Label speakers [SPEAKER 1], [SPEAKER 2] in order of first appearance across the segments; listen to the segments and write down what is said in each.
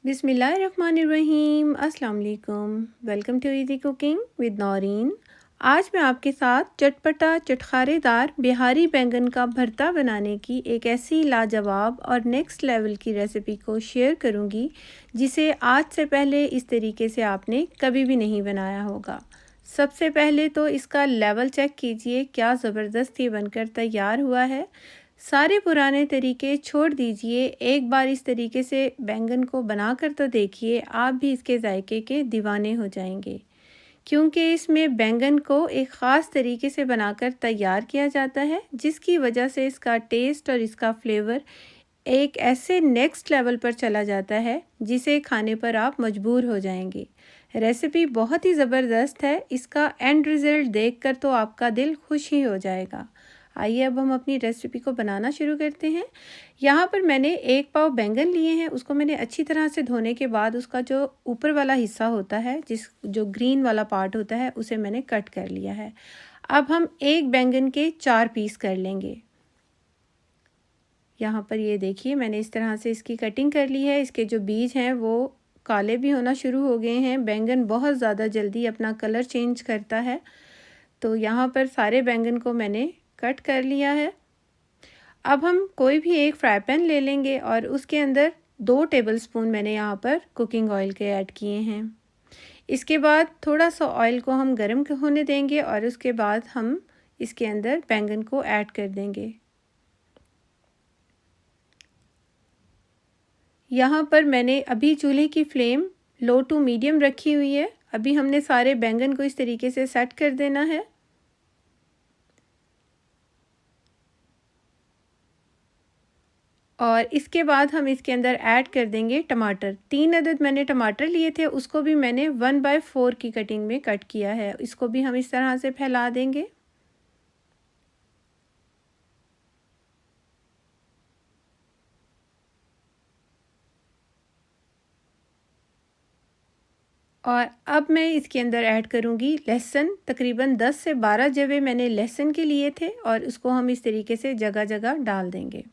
[SPEAKER 1] बिस्मिल्लाहिर्रहमानिर्रहीम। अस्सलाम वालेकुम। Welcome to easy cooking with Noreen. आज मैं आपके साथ चटपटा चटखारेदार बिहारी बैंगन का भरता बनाने की एक ऐसी लाजवाब और नेक्स्ट लेवल की रेसिपी को शेयर करूंगी जिसे आज से पहले इस तरीके से आपने कभी भी नहीं बनाया होगा। सबसे पहले तो इसका लेवल चेक कीजिए, क्या ज़बरदस्त ये बनकर तैयार हुआ है। सारे पुराने तरीके छोड़ दीजिए, एक बार इस तरीके से बैंगन को बनाकर तो देखिए, आप भी इसके जायके के दीवाने हो जाएंगे। क्योंकि इसमें बैंगन को एक ख़ास तरीके से बनाकर तैयार किया जाता है, जिसकी वजह से इसका टेस्ट और इसका फ्लेवर एक ऐसे नेक्स्ट लेवल पर चला जाता है जिसे खाने पर आप मजबूर हो जाएंगे। रेसिपी बहुत ही ज़बरदस्त है, इसका एंड रिज़ल्ट देखकर तो आपका दिल खुश ही हो जाएगा। आइए अब हम अपनी रेसिपी को बनाना शुरू करते हैं। यहाँ पर मैंने 1 पाव बैंगन लिए हैं, उसको मैंने अच्छी तरह से धोने के बाद उसका जो ऊपर वाला हिस्सा होता है, जो ग्रीन वाला पार्ट होता है, उसे मैंने कट कर लिया है। अब हम एक बैंगन के 4 पीस कर लेंगे। यहाँ पर ये देखिए, मैंने इस तरह से इसकी कटिंग कर ली है। इसके जो बीज हैं वो काले भी होना शुरू हो गए हैं। बैंगन बहुत ज़्यादा जल्दी अपना कलर चेंज करता है, तो यहाँ पर सारे बैंगन को मैंने कट कर लिया है। अब हम कोई भी एक फ्राई पैन ले लेंगे और उसके अंदर 2 टेबलस्पून मैंने यहाँ पर कुकिंग ऑयल के ऐड किए हैं। इसके बाद थोड़ा सा ऑयल को हम गर्म होने देंगे और उसके बाद हम इसके अंदर बैंगन को ऐड कर देंगे। यहाँ पर मैंने अभी चूल्हे की फ्लेम लो टू मीडियम रखी हुई है। अभी हमने सारे बैंगन को इस तरीके से सेट कर देना है। और इसके बाद हम इसके अंदर ऐड कर देंगे टमाटर। 3 अदद मैंने टमाटर लिए थे, उसको भी मैंने 1/4 की कटिंग में कट किया है। इसको भी हम इस तरह से फैला देंगे। और अब मैं इसके अंदर ऐड करूंगी लहसुन। तकरीबन 10 से 12 जवे मैंने लहसुन के लिए थे और उसको हम इस तरीके से जगह जगह डाल देंगे।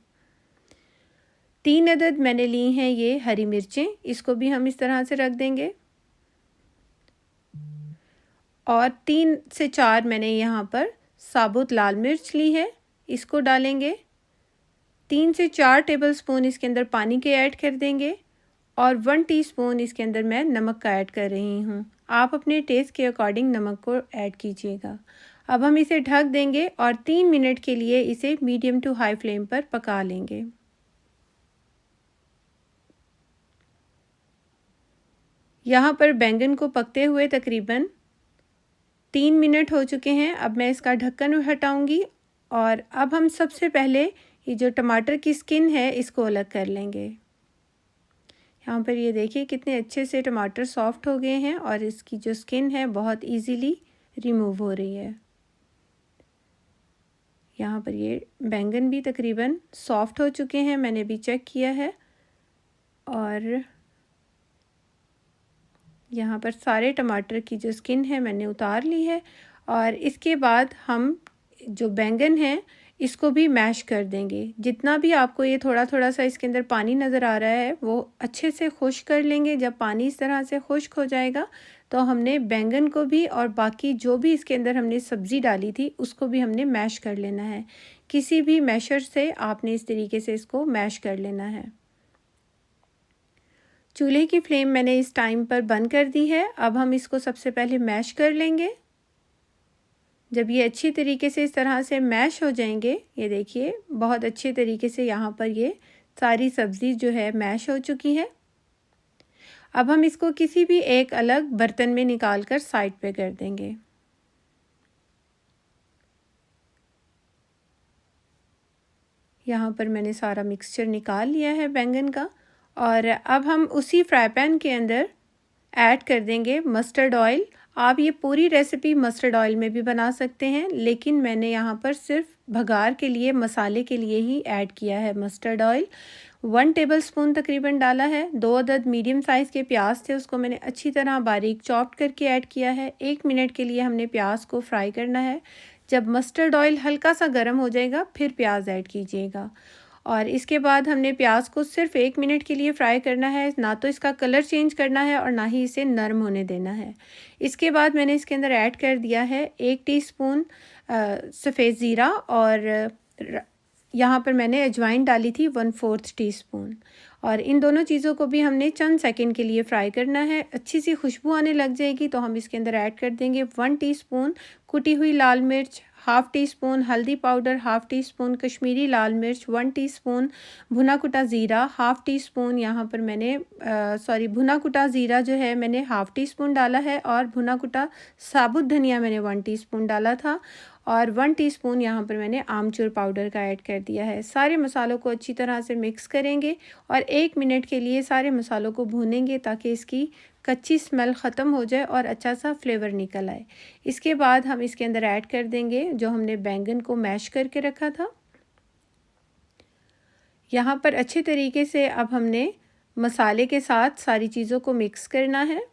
[SPEAKER 1] 3 अदद मैंने ली हैं ये हरी मिर्चें, इसको भी हम इस तरह से रख देंगे। और 3 से 4 मैंने यहाँ पर साबुत लाल मिर्च ली है, इसको डालेंगे। 3 से 4 टेबलस्पून इसके अंदर पानी के ऐड कर देंगे और 1 टीस्पून इसके अंदर मैं नमक का ऐड कर रही हूँ। आप अपने टेस्ट के अकॉर्डिंग नमक को ऐड कीजिएगा। अब हम इसे ढक देंगे और 3 मिनट के लिए इसे मीडियम टू हाई फ्लेम पर पका लेंगे। यहाँ पर बैंगन को पकते हुए तकरीबन 3 मिनट हो चुके हैं। अब मैं इसका ढक्कन हटाऊंगी और अब हम सबसे पहले ये जो टमाटर की स्किन है इसको अलग कर लेंगे। यहाँ पर ये देखिए कितने अच्छे से टमाटर सॉफ्ट हो गए हैं और इसकी जो स्किन है बहुत इजीली रिमूव हो रही है। यहाँ पर ये बैंगन भी तकरीबन सॉफ्ट हो चुके हैं, मैंने भी चेक किया है। और यहाँ पर सारे टमाटर की जो स्किन है मैंने उतार ली है। और इसके बाद हम जो बैंगन है इसको भी मैश कर देंगे। जितना भी आपको ये थोड़ा थोड़ा सा इसके अंदर पानी नज़र आ रहा है वो अच्छे से खुश्क कर लेंगे। जब पानी इस तरह से खुश्क हो जाएगा तो हमने बैंगन को भी और बाकी जो भी इसके अंदर हमने सब्ज़ी डाली थी उसको भी हमने मैश कर लेना है। किसी भी मैशर से आपने इस तरीके से इसको मैश कर लेना है। चूल्हे की फ्लेम मैंने इस टाइम पर बंद कर दी है। अब हम इसको सबसे पहले मैश कर लेंगे। जब ये अच्छी तरीके से इस तरह से मैश हो जाएंगे, ये देखिए बहुत अच्छे तरीके से यहाँ पर ये सारी सब्ज़ी जो है मैश हो चुकी है। अब हम इसको किसी भी एक अलग बर्तन में निकाल कर साइड पे कर देंगे। यहाँ पर मैंने सारा मिक्सचर निकाल लिया है बैंगन का। और अब हम उसी फ्राई पैन के अंदर ऐड कर देंगे मस्टर्ड ऑयल। आप ये पूरी रेसिपी मस्टर्ड ऑयल में भी बना सकते हैं, लेकिन मैंने यहाँ पर सिर्फ भगार के लिए, मसाले के लिए ही ऐड किया है मस्टर्ड ऑयल। 1 टेबलस्पून तकरीबन डाला है। 2 अदद मीडियम साइज़ के प्याज थे, उसको मैंने अच्छी तरह बारीक चॉप्ड करके ऐड किया है। 1 मिनट के लिए हमने प्याज को फ्राई करना है। जब मस्टर्ड ऑयल हल्का सा गर्म हो जाएगा फिर प्याज ऐड कीजिएगा। और इसके बाद हमने प्याज को सिर्फ 1 मिनट के लिए फ्राई करना है, ना तो इसका कलर चेंज करना है और ना ही इसे नरम होने देना है। इसके बाद मैंने इसके अंदर ऐड कर दिया है 1 टीस्पून सफ़ेद ज़ीरा और यहाँ पर मैंने अजवाइन डाली थी 1/4 टीस्पून। और इन दोनों चीज़ों को भी हमने चंद सेकंड के लिए फ्राई करना है। अच्छी सी खुशबू आने लग जाएगी तो हम इसके अंदर ऐड कर देंगे 1 टीस्पून कुटी हुई लाल मिर्च, 1/2 टीस्पून हल्दी पाउडर, 1/2 टीस्पून कश्मीरी लाल मिर्च, 1 टीस्पून भुना कुटा ज़ीरा, 1/2 टीस्पून यहाँ पर मैंने भुना कुटा ज़ीरा जो है मैंने 1/2 टीस्पून डाला है और भुना कुटा साबुत धनिया मैंने 1 टीस्पून डाला था और 1 टीस्पून यहाँ पर मैंने आमचूर पाउडर का ऐड कर दिया है। सारे मसालों को अच्छी तरह से मिक्स करेंगे और 1 मिनट के लिए सारे मसालों को भूनेंगे ताकि इसकी कच्ची स्मेल ख़त्म हो जाए और अच्छा सा फ्लेवर निकल आए। इसके बाद हम इसके अंदर ऐड कर देंगे जो हमने बैंगन को मैश करके रखा था। यहाँ पर अच्छे तरीके से अब हमने मसाले के साथ सारी चीज़ों को मिक्स करना है।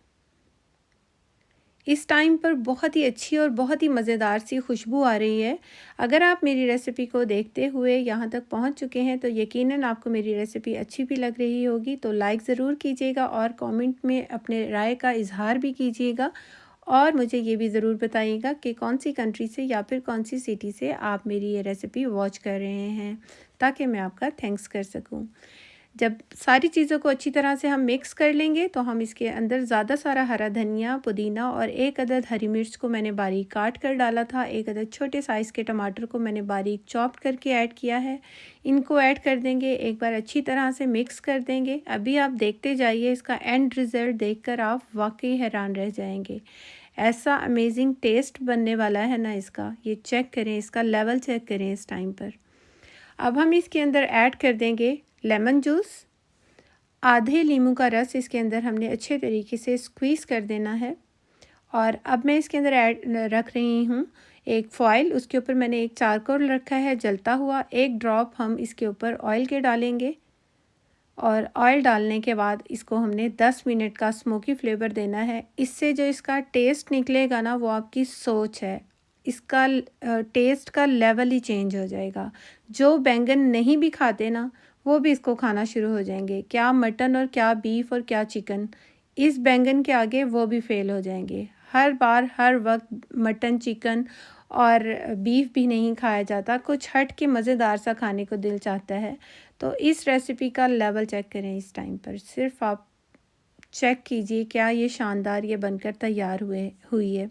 [SPEAKER 1] इस टाइम पर बहुत ही अच्छी और बहुत ही मज़ेदार सी खुशबू आ रही है। अगर आप मेरी रेसिपी को देखते हुए यहाँ तक पहुँच चुके हैं तो यकीनन आपको मेरी रेसिपी अच्छी भी लग रही होगी, तो लाइक ज़रूर कीजिएगा और कमेंट में अपने राय का इजहार भी कीजिएगा और मुझे ये भी ज़रूर बताइएगा कि कौन सी कंट्री से या फिर कौन सी सिटी से आप मेरी ये रेसिपी वॉच कर रहे हैं, ताकि मैं आपका थैंक्स कर सकूँ। जब सारी चीज़ों को अच्छी तरह से हम मिक्स कर लेंगे तो हम इसके अंदर ज़्यादा सारा हरा धनिया, पुदीना और 1 अदद हरी मिर्च को मैंने बारीक काट कर डाला था। 1 अदद छोटे साइज़ के टमाटर को मैंने बारीक चॉप करके ऐड किया है। इनको ऐड कर देंगे, एक बार अच्छी तरह से मिक्स कर देंगे। अभी आप देखते जाइए, इसका एंड रिज़ल्ट देखकर आप वाकई हैरान रह जाएंगे। ऐसा अमेजिंग टेस्ट बनने वाला है ना इसका, ये चेक करें, इसका लेवल चेक करें इस टाइम पर। अब हम इसके अंदर ऐड कर देंगे लेमन जूस। आधे नींबू का रस इसके अंदर हमने अच्छे तरीके से स्क्वीज़ कर देना है। और अब मैं इसके अंदर रख रही हूँ एक फॉइल, उसके ऊपर मैंने एक चारकोल रखा है जलता हुआ। 1 ड्रॉप हम इसके ऊपर ऑयल के डालेंगे और ऑयल डालने के बाद इसको हमने 10 मिनट का स्मोकी फ्लेवर देना है। इससे जो इसका टेस्ट निकलेगा ना, वो आपकी सोच है, इसका टेस्ट का लेवल ही चेंज हो जाएगा। जो बैंगन नहीं भी खाते ना, वो भी इसको खाना शुरू हो जाएंगे। क्या मटन और क्या बीफ और क्या चिकन, इस बैंगन के आगे वो भी फेल हो जाएंगे। हर बार हर वक्त मटन, चिकन और बीफ भी नहीं खाया जाता, कुछ हट के मज़ेदार सा खाने को दिल चाहता है। तो इस रेसिपी का लेवल चेक करें इस टाइम पर, सिर्फ आप चेक कीजिए क्या ये शानदार ये बनकर तैयार हुई है।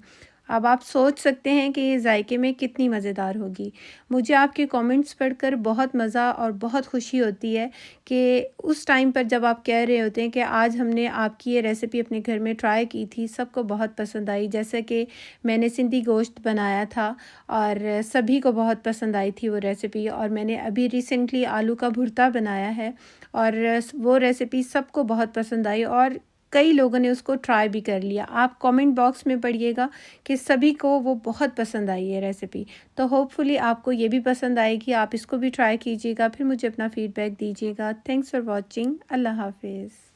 [SPEAKER 1] अब आप सोच सकते हैं कि ये जायके में कितनी मज़ेदार होगी। मुझे आपके कमेंट्स पढ़कर बहुत मज़ा और बहुत खुशी होती है कि उस टाइम पर जब आप कह रहे होते हैं कि आज हमने आपकी ये रेसिपी अपने घर में ट्राई की थी, सबको बहुत पसंद आई। जैसे कि मैंने सिंधी गोश्त बनाया था और सभी को बहुत पसंद आई थी वो रेसिपी। और मैंने अभी रिसेंटली आलू का भुर्ता बनाया है और वो रेसिपी सबको बहुत पसंद आई और कई लोगों ने उसको ट्राई भी कर लिया। आप कमेंट बॉक्स में पढ़िएगा कि सभी को वो बहुत पसंद आई है रेसिपी। तो होपफुली आपको ये भी पसंद आएगी, आप इसको भी ट्राई कीजिएगा, फिर मुझे अपना फीडबैक दीजिएगा। Thanks for watching. अल्लाह हाफिज़।